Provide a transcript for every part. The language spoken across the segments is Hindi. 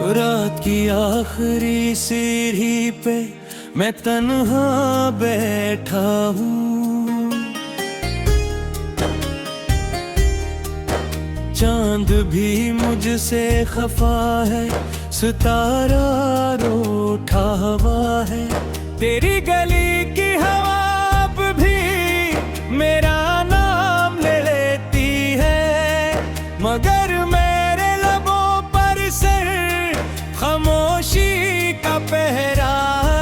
रात की आखिरी सीढ़ी पे मैं तन्हा बैठा हूँ। चांद भी मुझसे खफा है, सितारा रूठा हुआ है। तेरी गली की हवा अब भी मेरा नाम ले लेती है, मगर मेरे लबों पर सिर खामोशी का पहरा है।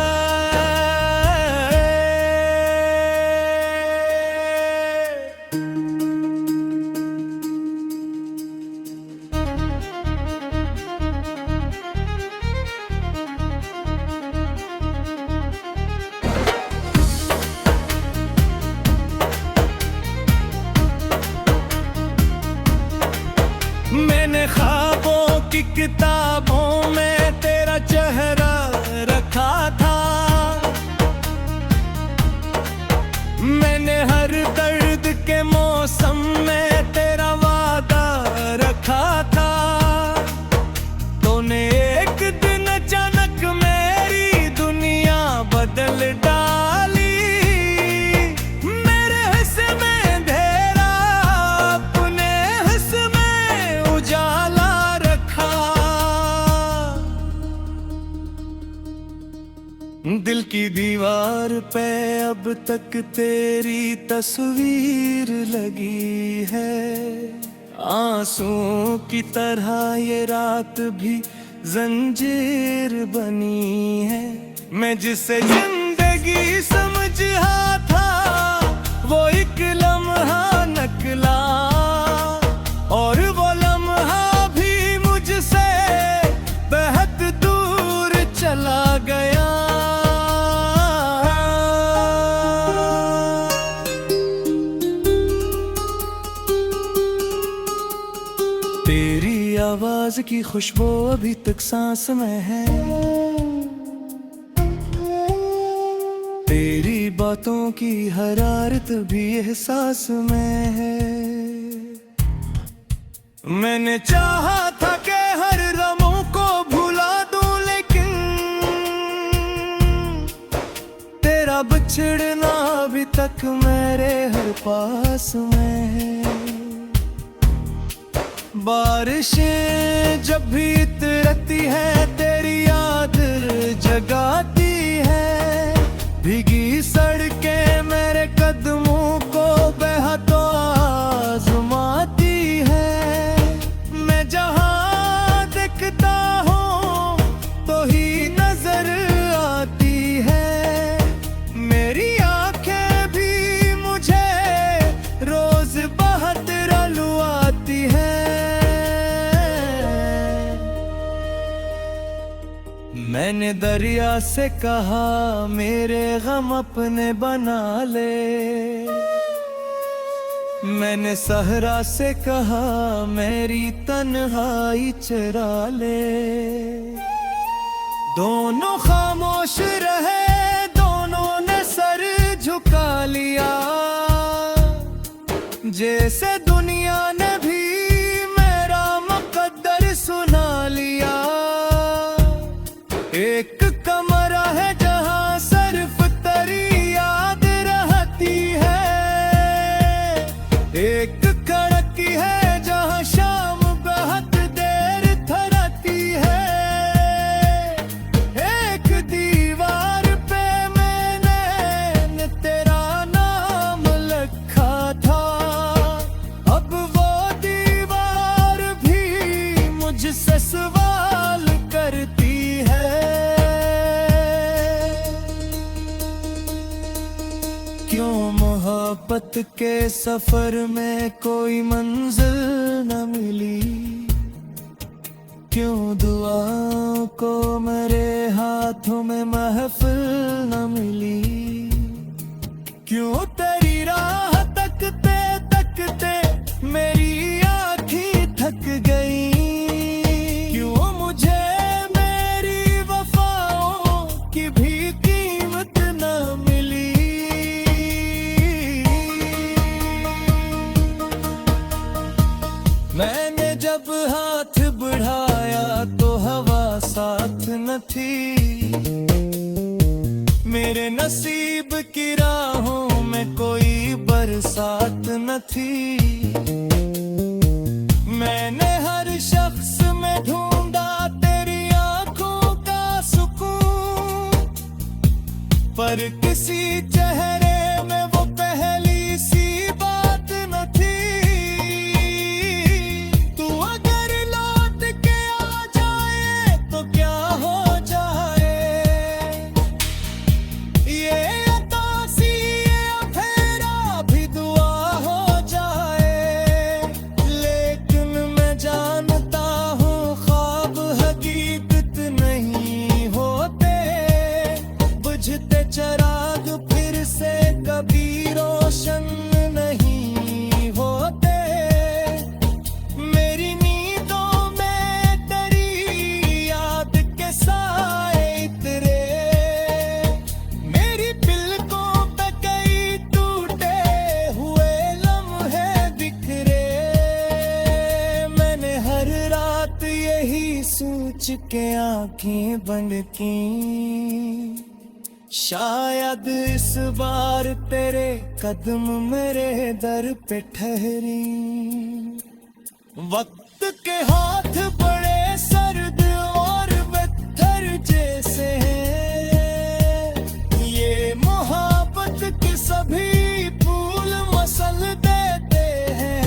मैंने ख्वाबों की किताबों में तेरा चेहरा रखा था, मैंने हर दर्द के मौसम में तेरा वादा रखा था। तूने एक दिन अचानक मेरी दुनिया बदल डाली, मेरे हिस्से में अंधेरा अपने हिस्से में उजाला रखा। दिल की दीवार पे अब तक तेरी तस्वीर लगी है, आंसुओं की तरह ये रात भी जंजीर बनी है। मैं जिसे जिंदगी समझा था वो एक लम्हा नकला, और वो लम्हा भी मुझसे बेहद दूर चला गया। तेरी आवाज की खुशबू अभी तक सांस में है, तेरी बातों की हरारत भी एहसास में है। मैंने चाहा था कि हर रमों को भुला दूं, लेकिन तेरा बिछड़ना अभी तक मेरे हर पास में है। बारिशें जब भी उतरती है तेरी याद जगाती है, भीगी सड़कें मेरे कदमों को बहतो आजमाती है। मैं जहाँ देखता हूँ तो ही नजर आती है, मेरी आंखें भी मुझे रोज बहुत रुलाती है। मैंने दरिया से कहा मेरे गम अपने बना ले, मैंने सहरा से कहा मेरी तन्हाई चरा ले। दोनों खामोश रहे, दोनों ने सर झुका लिया, जैसे दुनिया ने भी मेरा मुकद्दर सुना लिया। एक कमरा है जहां सिर्फ तेरी याद रहती है, एक खिड़की है जहां शाम बहुत देर थरती है। एक दीवार पे मैंने तेरा नाम लिखा था, अब वो दीवार भी मुझसे सवाल करती है। क्यों मोहब्बत के सफर में कोई मंजिल न मिली, क्यों दुआओं को मेरे हाथों में महफिल न मिली, क्यों तेरी राह तकते तकते मेरी आँखें थक गई, क्यों मुझे मेरी वफाओं की भी कीमत न मिली। मैंने जब हाथ बढ़ाया तो हवा मेरे नसीब की राहों में कोई बरसात न थी। मैंने हर शख्स में ढूंढा तेरी आंखों का सुकून, पर किसी चेहरे में वो पहली सी बात न थी। तू अगर लौट के आ जाए तो क्या हो जाए, ये अतासी ये फेरा भी दुआ हो जाए। लेकिन मैं जानता हूँ ख्वाब हकीकत नहीं होते, बुझते चराग फिर से कभी रोशन नहीं होते। मेरी नींदों में तेरी याद के साए इतरे, मेरी पलकों पे कई टूटे हुए लम्हे बिखरे। मैंने हर रात यही सोच के आंखें बंद की, शायद इस बार तेरे कदम मेरे दर पे ठहरी। वक्त के हाथ बड़े सर्द और पत्थर जैसे हैं, ये मोहब्बत के सभी फूल मसल देते हैं।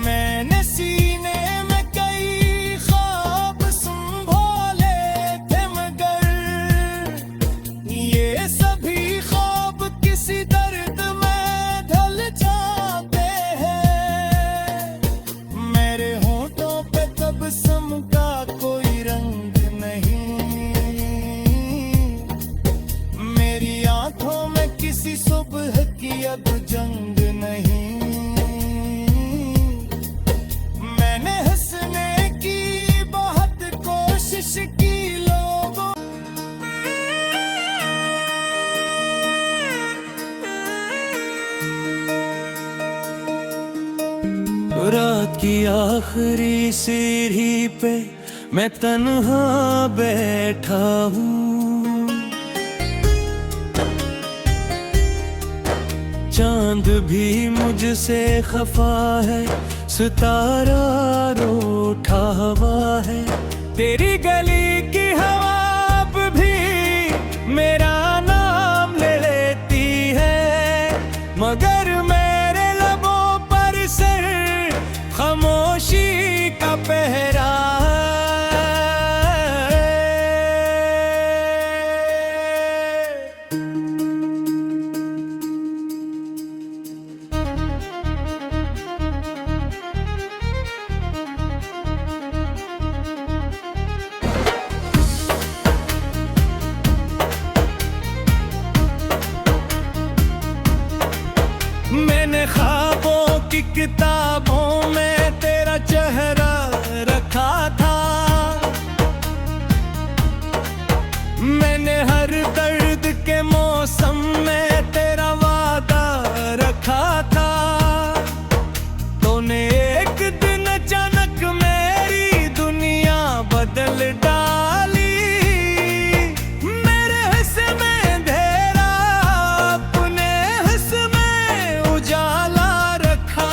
मैंने सीने में कई ख्वाब संभाले थे, मगर ये सभी ख्वाब किसी दर्द में ढल जाते हैं। मेरे होठों पे तबस्सुम का कोई रंग नहीं, मेरी आंखों में किसी सुबह की अब जंग नहीं। मैंने हंसने की बहुत कोशिश की लोगों, रात की आखिरी सीढ़ी पे मैं तन्हा बैठा हूँ। चांद भी मुझसे खफा है, सितारा रूठा हुआ है। तेरी गली की हवा अब भी मेरा नाम ले लेती है, मगर मेरे लबों पर सिर्फ खामोशी का पहरा है। मैंने ख्वाबों की किताबों में तेरा चेहरा रखा था, मैंने हर दर्द के मौसम में तेरा वादा रखा था। तूने एक दिन अचानक मेरी दुनिया बदल डाली, मेरे हिस्से में अंधेरा, अपने हिस्से में उजाला रखा।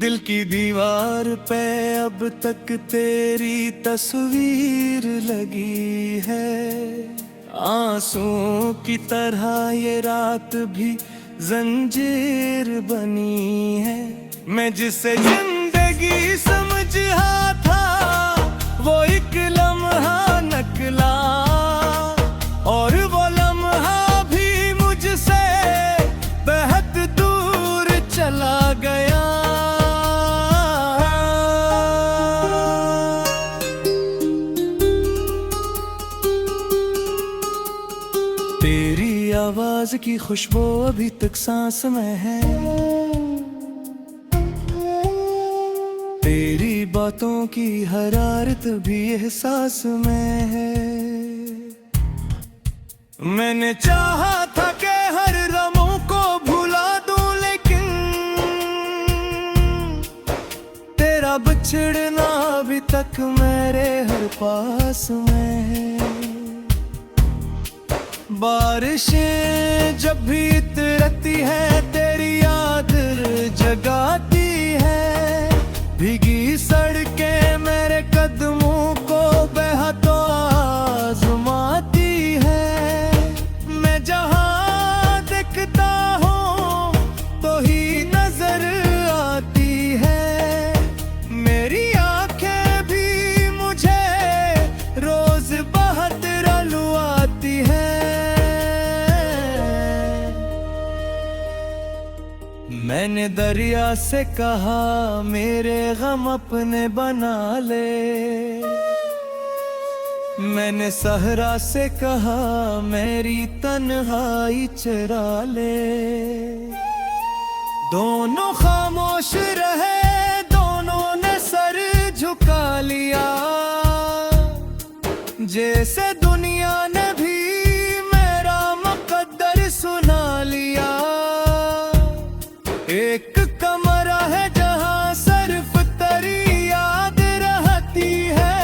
दिल की दीवार पे अब तक तेरी तस्वीर लगी है, आंसुओं की तरह ये रात भी जंजीर बनी है। मैं जिसे जिंदगी समझा था वो एक लम्हा नकला, और वो लम्हा भी मुझसे बेहद दूर चला गया। तेरी आवाज की खुशबू अभी तक सांस में है, तेरी बातों की हरारत भी एहसास में है। मैंने चाहा था कि हर रमों को भुला दूं, लेकिन तेरा बिछड़ना अभी तक मेरे हर पास में है। बारिशें जब भी उतरती है तेरी याद जगाती है। भीगी सड़कें मेरे कदमों को बेहद आजमाती है। मैं जहाँ दिखता हूँ तो ही नजर आती है। मेरी आंखें भी मुझे रोज बहुत रुलाती है। मैंने दरिया से कहा मेरे गम अपने बना ले। मैंने सहरा से कहा मेरी तन्हाई चुरा ले। दोनों खामोश रहे, दोनों ने सर झुका लिया। जैसे दुनिया ने भी मेरा मुकद्दर सुना लिया। एक कमरा है जहां सिर्फ तेरी याद रहती है।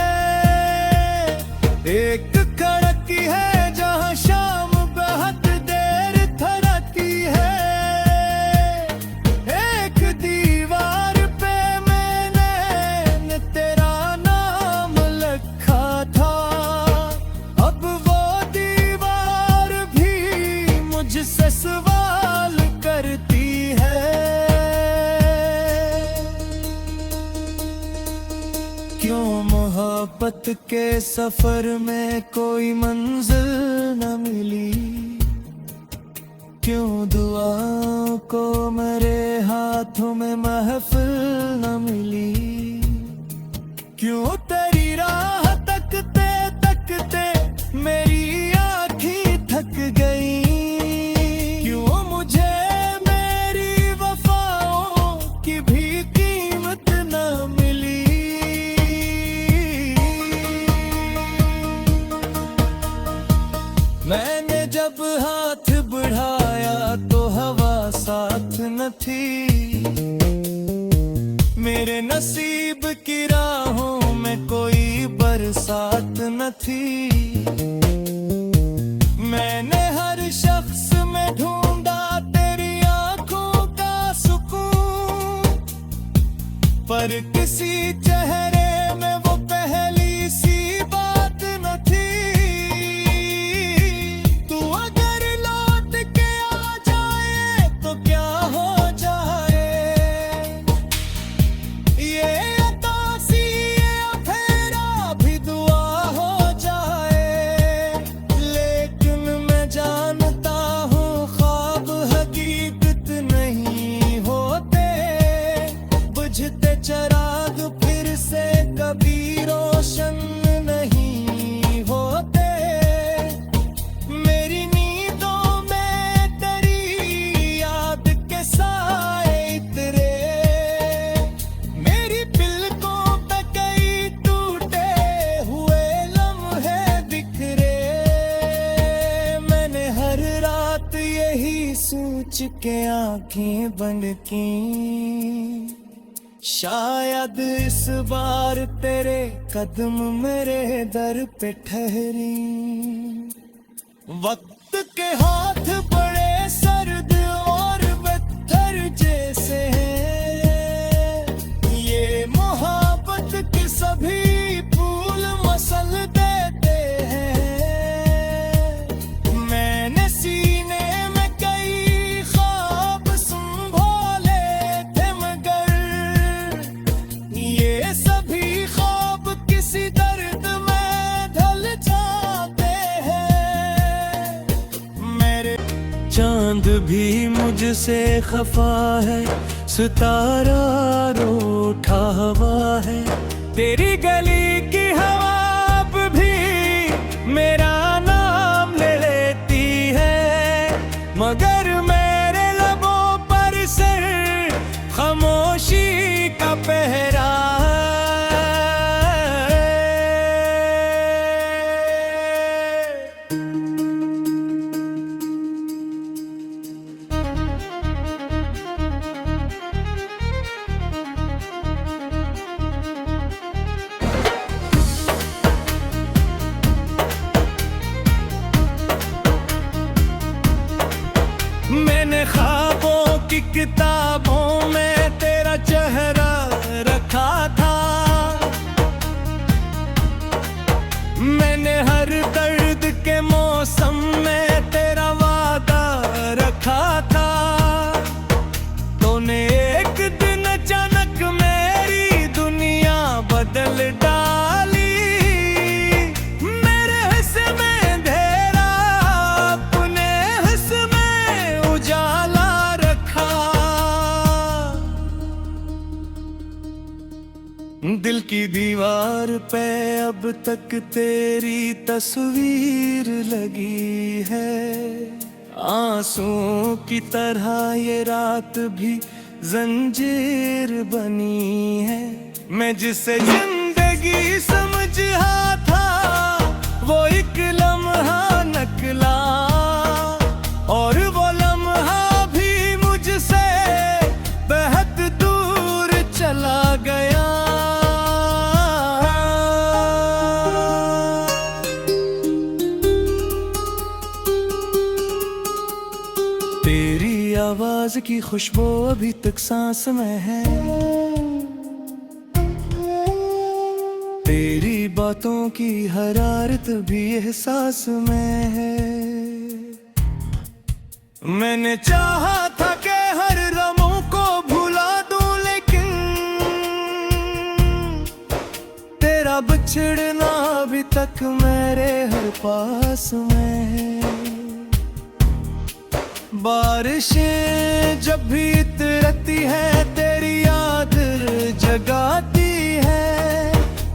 एक खिड़की है जहां शाम बहुत देर थरती है। एक दीवार पे मैंने तेरा नाम लिखा था। अब वो दीवार भी मुझसे सवाल करती है। क्यों मोहब्बत के सफर में कोई मंजिल न मिली। क्यों दुआओं को मेरे हाथों में महफिल न मिली। क्यों तेरी राह तकते तकते मेरी आँखें थक गई। क्यों मुझे मेरी वफाओं की भी कीमत न मिली। मैंने जब हाथ बढ़ाया तो हवा साथ न थी। मेरे नसीब की राहों में कोई बरसात न थी। मैंने हर शख्स में ढूंढा तेरी आंखों का सुकून। पर किसी चेहरे में वो पहली सी बात न थी। तू अगर लौट के आ जाए तो क्या हो जाए। ये अतासी ये अफेरा भी दुआ हो जाए। लेकिन मैं जानता हूँ ख्वाब हकीकत नहीं होते। बुझते चराग फिर से कभी रोशन नहीं होते। मेरी नींदों में तेरी याद के साए इतरे। मेरी पलकों पे कई टूटे हुए लम्हे बिखरे। मैंने हर रात यही सोच के आंखें बंद की। शायद इस बार तेरे कदम मेरे दर पे ठहरी। वक्त के हाथ बड़े सर्द और पत्थर जैसे हैं। ये मोहब्बत के सभी फूल मसल देते हैं। मैंने सीने में कई ख्वाब संभाले थे मगर ये सभी ख्वाब किसी दर्द में ढल जाते हैं। मेरे चांद भी मुझसे खफा है। सितारा रूठा हुआ है। तेरी गली की हवा अब भी मेरा नाम ले लेती है। मगर मेरे लबों पर सिर्फ खामोशी का पहरा की किताबों में तेरा चेहरा रखा था। मैंने हर दर्द के मौसम में तेरा वादा रखा था। तूने एक दिन अचानक मेरी दुनिया बदल डाली। मेरे हिस्से में अंधेरा, अपने हिस्से में उजाला रखा। दिल की दीवार पे अब तक तेरी तस्वीर लगी है। आंसुओं की तरह ये रात भी जंजीर बनी है। मैं जिसे जिंदगी समझा था वो एक लम्हा निकला, और वो लम्हा भी मुझसे बेहद दूर चला गया। तेरी आवाज की खुशबू अभी तक सांस में है। तेरी बातों की हरारत भी एहसास में है। मैंने चाहा था कि हर रमों को भुला दूं, लेकिन तेरा बिछड़ना अभी तक मेरे हर पास में है। बारिशें जब भी उतरती है तेरी याद जगाती है।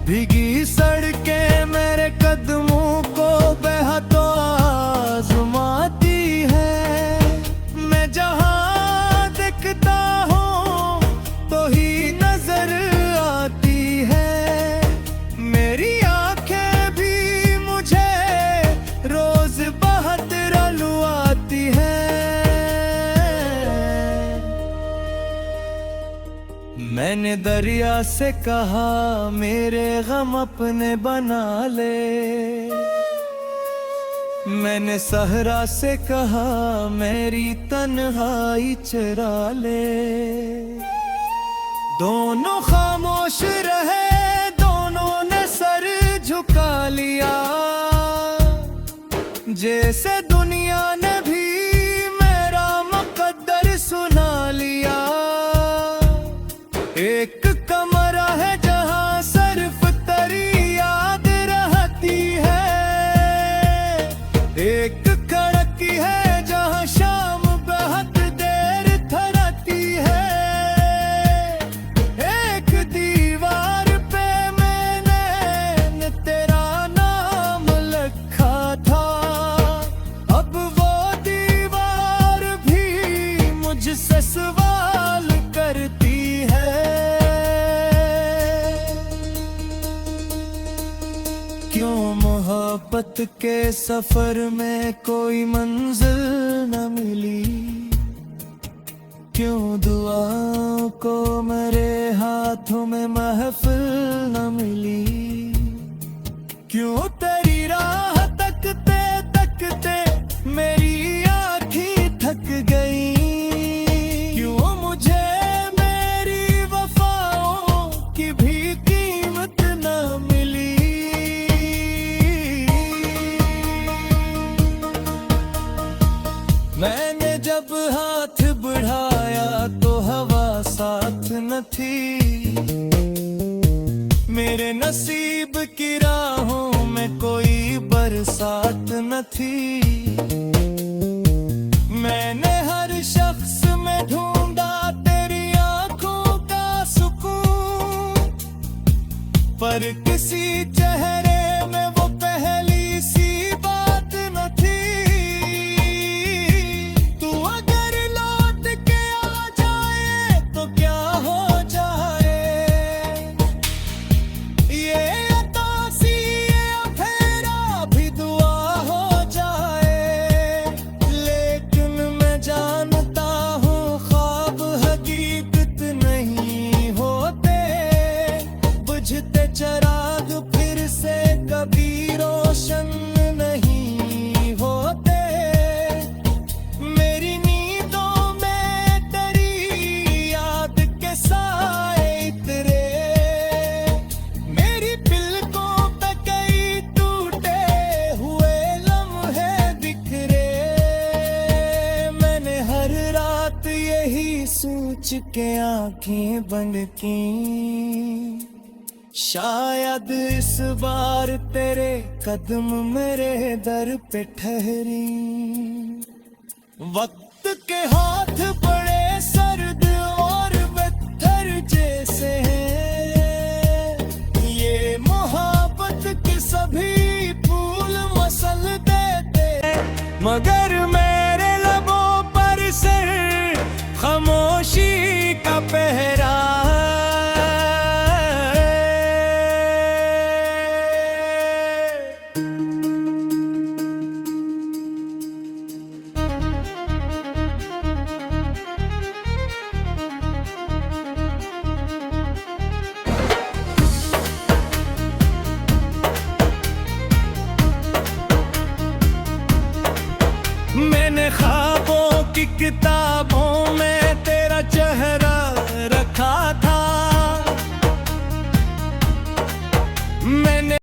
भीगी सड़कें मेरे कदमों को बहतो आजमाती है। मैं जहाँ दिखता हूँ तो ही नजर आती है। मेरी आंखें भी मुझे रोज बहुत रुलाती है। मैंने दरिया से कहा मेरे गम अपने बना ले। मैंने सहरा से कहा मेरी तन्हाई चरा ले। दोनों खामोश रहे, दोनों ने सर झुका लिया। जैसे दुनिया ने भी मेरा मुकद्दर सुना लिया। एक कमरा है जहां सिर्फ तेरी याद रहती है। एक खिड़की है जहां शाम बहुत देर थरती है। एक दीवार पे मैंने तेरा नाम लिखा था। अब वो दीवार भी मुझसे सवाल करती है। क्यों मोहब्बत के सफर में कोई मंजिल न मिली। क्यों दुआओं को मेरे हाथों में महफिल न मिली। क्यों तेरी राह तकते तकते मेरी आँखें थक गई। क्यों मुझे मेरी वफाओं की भी कीमत न मिली। मैंने जब हाथ बढ़ाया तो हवा साथ न थी। मेरे नसीब की राहों में कोई बरसात न थी। मैंने हर शख्स में ढूंढा तेरी आंखों का सुकून, पर किसी चेहरे में वो पहली सी बात न थी। तू अगर लौट के आ जाए तो क्या हो जाए। ये अतासी ये फेरा भी दुआ हो जाए। लेकिन मैं जानता हूँ ख्वाब हकीकत नहीं होते। बुझते चराग फिर से कभी रोशन नहीं होते। मेरी नींदों में तेरी आंखें बंद की। शायद इस बार तेरे कदम मेरे दर पे ठहरी। वक्त के हाथ बड़े सर्द और पत्थर जैसे हैं। ये मोहब्बत के सभी फूल मसल देते, मगर मेरे लबों पर सिर खामोशी का पहरा। मैंने ख्वाबों की किताबों में तेरा चेहरा